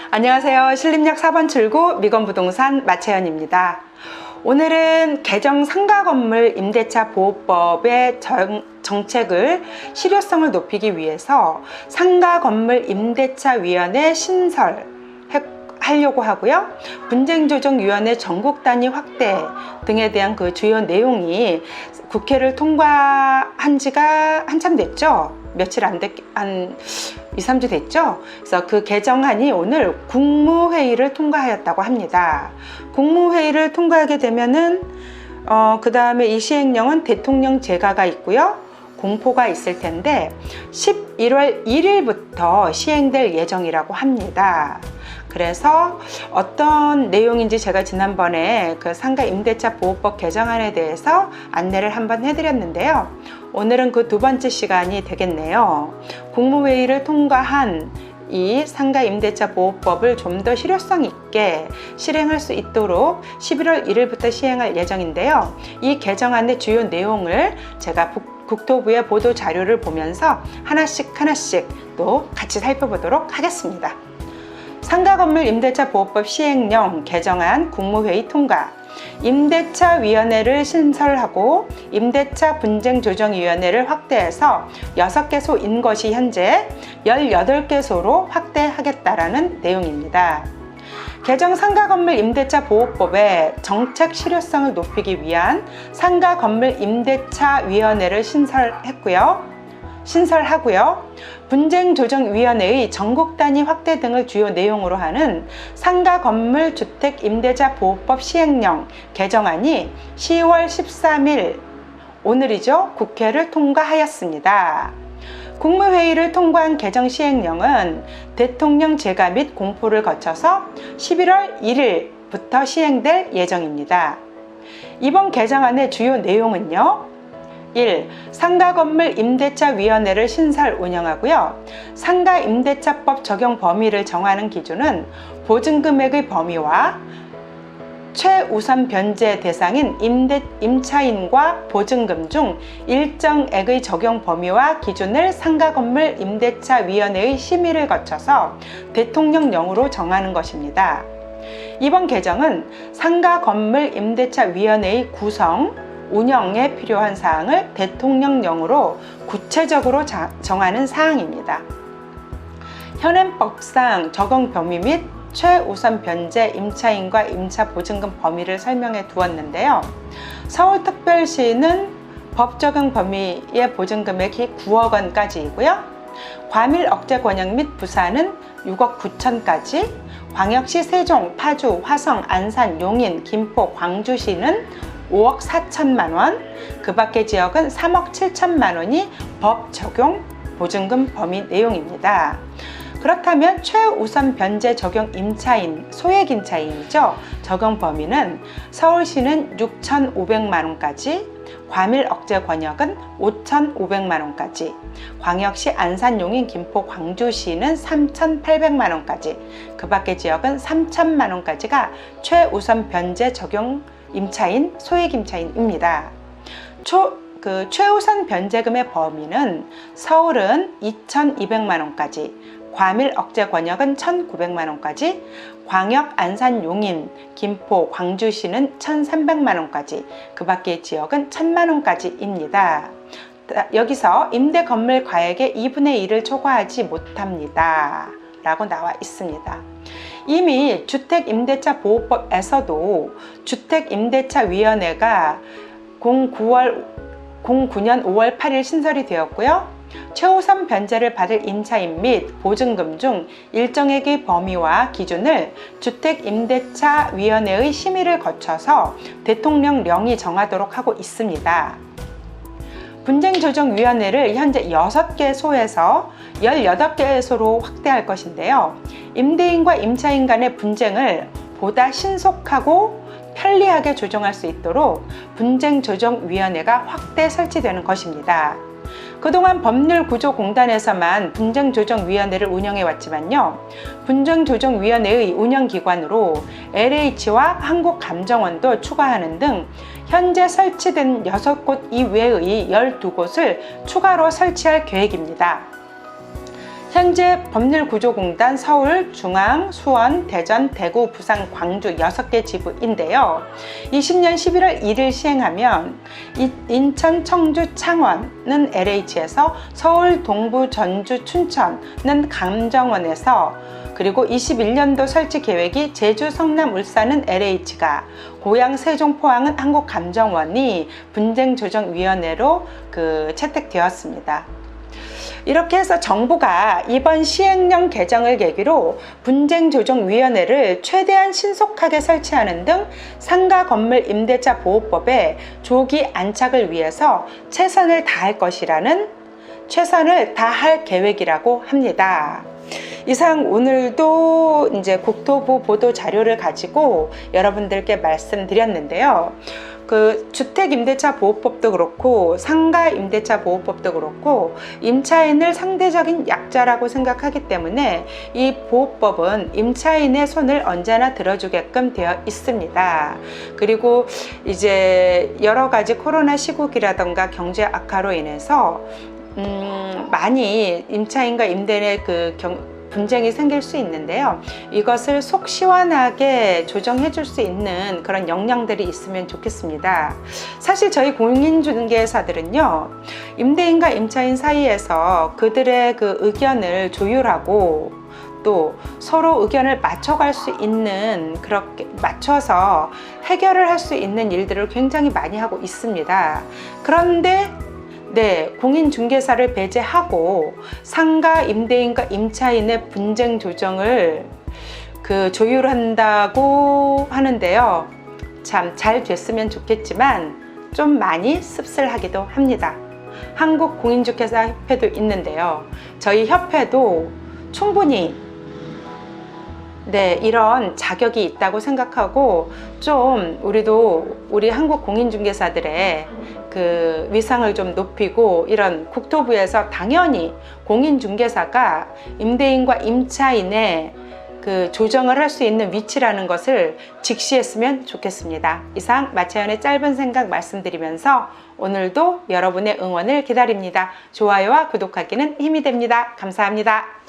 안녕하세요. 신림역 4번 출구 미건부동산 마채연입니다. 오늘은 개정 상가건물 임대차 보호법의 정책을 실효성을 높이기 위해서 상가건물 임대차위원회 신설하려고 하고요. 분쟁조정위원회 전국단위 확대 등에 대한 그 주요 내용이 국회를 통과한 지가 한참 됐죠. 며칠 한 2, 3주 됐죠. 그래서 그 개정안이 오늘 국무회의를 통과하였다고 합니다. 국무회의를 통과하게 되면은 그 다음에 이 시행령은 대통령 제가가 있고요. 공포가 있을 텐데 11월 1일부터 시행될 예정이라고 합니다. 그래서 어떤 내용인지 제가 지난번에 그 상가 임대차 보호법 개정안에 대해서 안내를 한번 해드렸는데요. 오늘은 그 두 번째 시간이 되겠네요. 국무회의를 통과한 이 상가 임대차 보호법을 좀 더 실효성 있게 실행할 수 있도록 11월 1일부터 시행할 예정인데요. 이 개정안의 주요 내용을 제가 국토부의 보도 자료를 보면서 하나씩 또 같이 살펴보도록 하겠습니다. 상가건물 임대차 보호법 시행령 개정안 국무회의 통과, 임대차위원회를 신설하고 임대차 분쟁조정위원회를 확대해서 6개소인 것이 현재 18개소로 확대하겠다라는 내용입니다. 개정 상가건물 임대차 보호법의 정책 실효성을 높이기 위한 상가건물 임대차위원회를 신설하고요. 분쟁조정위원회의 전국단위 확대 등을 주요 내용으로 하는 상가건물 주택임대차 보호법 시행령 개정안이 10월 13일 오늘이죠. 국회를 통과하였습니다. 국무회의를 통과한 개정 시행령은 대통령 제가 및 공포를 거쳐서 11월 1일부터 시행될 예정입니다. 이번 개정안의 주요 내용은요. 1. 상가건물 임대차위원회를 신설 운영하고요. 상가임대차법 적용 범위를 정하는 기준은 보증금액의 범위와 최우선 변제 대상인 임차인과 보증금 중 일정액의 적용 범위와 기준을 상가건물 임대차위원회의 심의를 거쳐서 대통령령으로 정하는 것입니다. 이번 개정은 상가건물 임대차위원회의 구성, 운영에 필요한 사항을 대통령령으로 구체적으로 정하는 사항입니다. 현행법상 적용 범위 및 최우선 변제 임차인과 임차 보증금 범위를 설명해 두었는데요. 서울특별시는 법 적용 범위의 보증금액이 9억 원까지이고요. 과밀 억제 권역 및 부산은 6억 9천까지, 광역시 세종, 파주, 화성, 안산, 용인, 김포, 광주시는 5억 4천만 원, 그 밖의 지역은 3억 7천만 원이 법 적용 보증금 범위 내용입니다. 그렇다면 최우선 변제 적용 임차인, 소액 임차인이죠. 적용 범위는 서울시는 6,500만 원까지, 과밀 억제 권역은 5,500만 원까지, 광역시 안산, 용인, 김포, 광주시는 3,800만 원까지, 그 밖의 지역은 3,000만 원까지가 최우선 변제 적용 임차인, 소액 임차인입니다. 최우선 변제금의 범위는 서울은 2,200만 원까지, 과밀 억제 권역은 1,900만 원까지, 광역, 안산, 용인, 김포, 광주시는 1,300만 원까지, 그 밖의 지역은 1,000만 원까지입니다. 여기서 임대 건물 가액의 2분의 1을 초과하지 못합니다. 라고 나와 있습니다. 이미 주택임대차보호법에서도 주택임대차위원회가 09년 5월 8일 신설이 되었고요. 최우선 변제를 받을 임차인 및 보증금 중 일정액의 범위와 기준을 주택임대차위원회의 심의를 거쳐서 대통령령이 정하도록 하고 있습니다. 분쟁조정위원회를 현재 6개소에서 18개소로 확대할 것인데요. 임대인과 임차인 간의 분쟁을 보다 신속하고 편리하게 조정할 수 있도록 분쟁조정위원회가 확대 설치되는 것입니다. 그동안 법률구조공단에서만 분쟁조정위원회를 운영해 왔지만요. 분쟁조정위원회의 운영기관으로 LH와 한국감정원도 추가하는 등 현재 설치된 6곳 이외의 12곳을 추가로 설치할 계획입니다. 현재 법률구조공단 서울, 중앙, 수원, 대전, 대구, 부산, 광주 6개 지부인데요. 20년 11월 1일 시행하면 인천, 청주, 창원은 LH에서, 서울, 동부, 전주, 춘천은 감정원에서, 그리고 21년도 설치 계획이 제주, 성남, 울산은 LH가, 고양, 세종, 포항은 한국감정원이 분쟁조정위원회로 채택되었습니다. 이렇게 해서 정부가 이번 시행령 개정을 계기로 분쟁조정위원회를 최대한 신속하게 설치하는 등 상가 건물 임대차 보호법에 조기 안착을 위해서 최선을 다할 계획이라고 합니다. 이상 오늘도 이제 국토부 보도 자료를 가지고 여러분들께 말씀드렸는데요. 주택임대차 보호법도 그렇고 상가임대차 보호법도 그렇고 임차인을 상대적인 약자라고 생각하기 때문에 이 보호법은 임차인의 손을 언제나 들어주게끔 되어 있습니다. 그리고 이제 여러 가지 코로나 시국이라던가 경제 악화로 인해서 많이 임차인과 임대인의 분쟁이 생길 수 있는데요. 이것을 속 시원하게 조정해 줄 수 있는 그런 역량들이 있으면 좋겠습니다. 사실 저희 공인중개사들은요, 임대인과 임차인 사이에서 그들의 의견을 조율하고 또 서로 의견을 맞춰갈 수 있는, 그렇게 맞춰서 해결을 할 수 있는 일들을 굉장히 많이 하고 있습니다. 그런데 공인중개사를 배제하고 상가 임대인과 임차인의 분쟁 조정을 조율한다고 하는데요. 참 잘 됐으면 좋겠지만 좀 많이 씁쓸하기도 합니다. 한국공인중개사 협회도 있는데요. 저희 협회도 충분히 이런 자격이 있다고 생각하고 좀 우리 한국 공인중개사들의 위상을 좀 높이고, 이런 국토부에서 당연히 공인중개사가 임대인과 임차인의 조정을 할 수 있는 위치라는 것을 직시했으면 좋겠습니다. 이상 마채연의 짧은 생각 말씀드리면서 오늘도 여러분의 응원을 기다립니다. 좋아요와 구독하기는 힘이 됩니다. 감사합니다.